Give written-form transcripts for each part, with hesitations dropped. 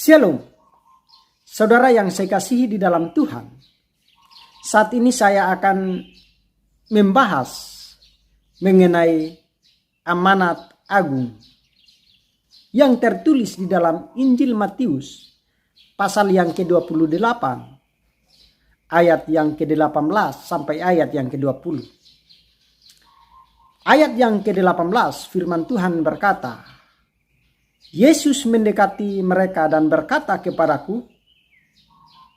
Shalom, saudara yang saya kasihi di dalam Tuhan. Saat ini saya akan membahas mengenai amanat agung yang tertulis di dalam Injil Matius pasal yang ke-28 ayat yang ke-18 sampai ayat yang ke-20. Ayat yang ke-18 firman Tuhan berkata, Yesus mendekati mereka dan berkata kepadaku,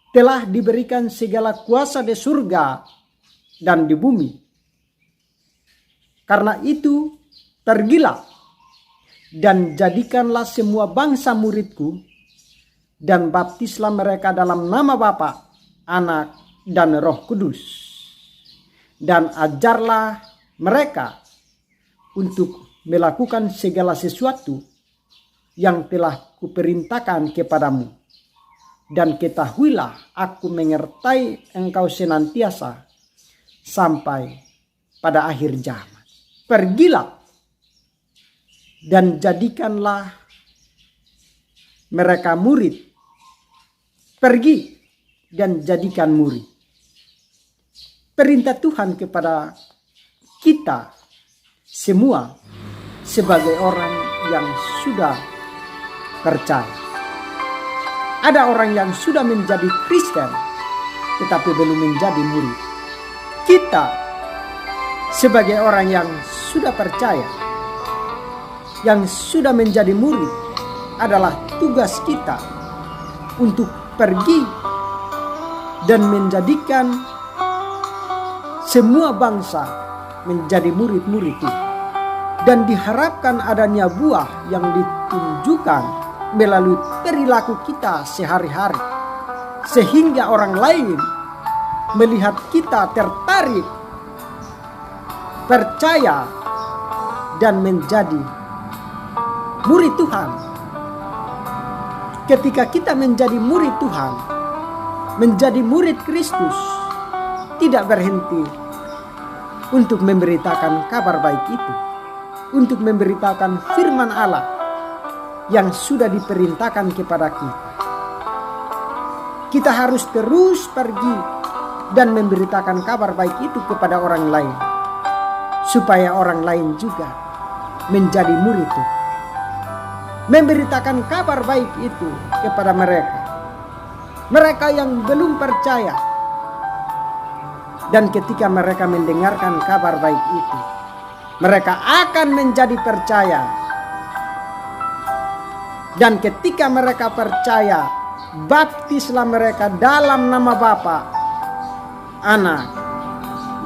telah diberikan segala kuasa di surga dan di bumi. Karena itu, pergilah dan jadikanlah semua bangsa muridku dan baptislah mereka dalam nama Bapa, Anak, dan Roh Kudus. Dan ajarlah mereka untuk melakukan segala sesuatu yang telah kuperintahkan kepadamu. Dan ketahuilah aku menyertai engkau senantiasa sampai pada akhir zaman. Pergilah dan jadikanlah mereka murid. Pergi dan jadikan murid. Perintah Tuhan kepada kita semua sebagai orang yang sudah percaya. Ada orang yang sudah menjadi Kristen tetapi belum menjadi murid. Kita sebagai orang yang sudah percaya, yang sudah menjadi murid, adalah tugas kita untuk pergi dan menjadikan semua bangsa menjadi murid-murid itu. Dan diharapkan adanya buah yang ditunjukkan melalui perilaku kita sehari-hari, sehingga orang lain melihat kita tertarik, percaya, dan menjadi murid Tuhan. Ketika kita menjadi murid Tuhan, menjadi murid Kristus, tidak berhenti untuk memberitakan kabar baik itu, untuk memberitakan firman Allah yang sudah diperintahkan kepada kita. Kita harus terus pergi dan memberitakan kabar baik itu kepada orang lain, supaya orang lain juga menjadi murid itu. Memberitakan kabar baik itu kepada mereka yang belum percaya. Dan ketika mereka mendengarkan kabar baik itu, mereka akan menjadi percaya. Dan ketika mereka percaya, baptislah mereka dalam nama Bapa, Anak,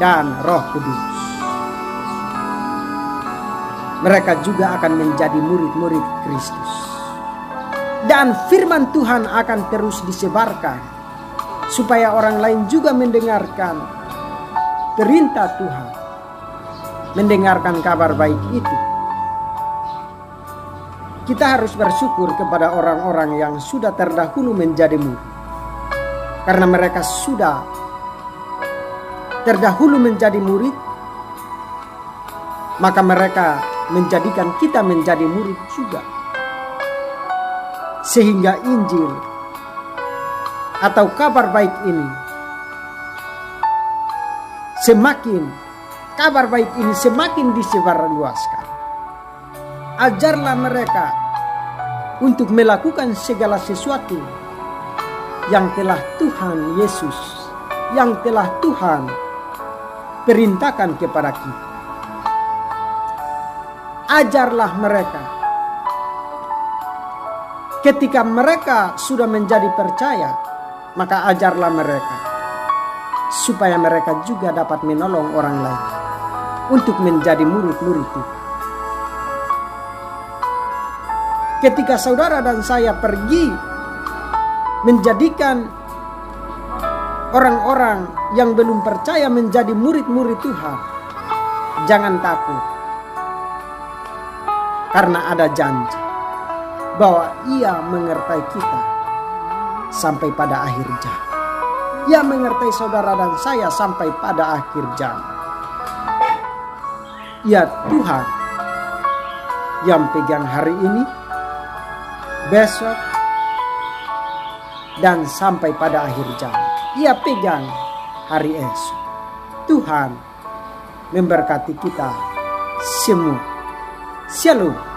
dan Roh Kudus. Mereka juga akan menjadi murid-murid Kristus. Dan firman Tuhan akan terus disebarkan, supaya orang lain juga mendengarkan perintah Tuhan, mendengarkan kabar baik itu. Kita harus bersyukur kepada orang-orang yang sudah terdahulu menjadi murid. Karena mereka sudah terdahulu menjadi murid, maka mereka menjadikan kita menjadi murid juga. Sehingga Injil atau kabar baik ini semakin disebarluaskan. Ajarlah mereka untuk melakukan segala sesuatu yang telah Tuhan Yesus, yang telah Tuhan perintahkan kepada kita. Ajarlah mereka. Ketika mereka sudah menjadi percaya, maka ajarlah mereka supaya mereka juga dapat menolong orang lain untuk menjadi murid-murid itu. Ketika saudara dan saya pergi menjadikan orang-orang yang belum percaya menjadi murid-murid Tuhan, jangan takut. Karena ada janji bahwa Ia menyertai kita sampai pada akhir zaman. Ia menyertai saudara dan saya sampai pada akhir zaman. Ya Tuhan yang pegang hari ini, besok, dan sampai pada akhir zaman. Ia pegang hari esok. Tuhan memberkati kita semua. Shalom.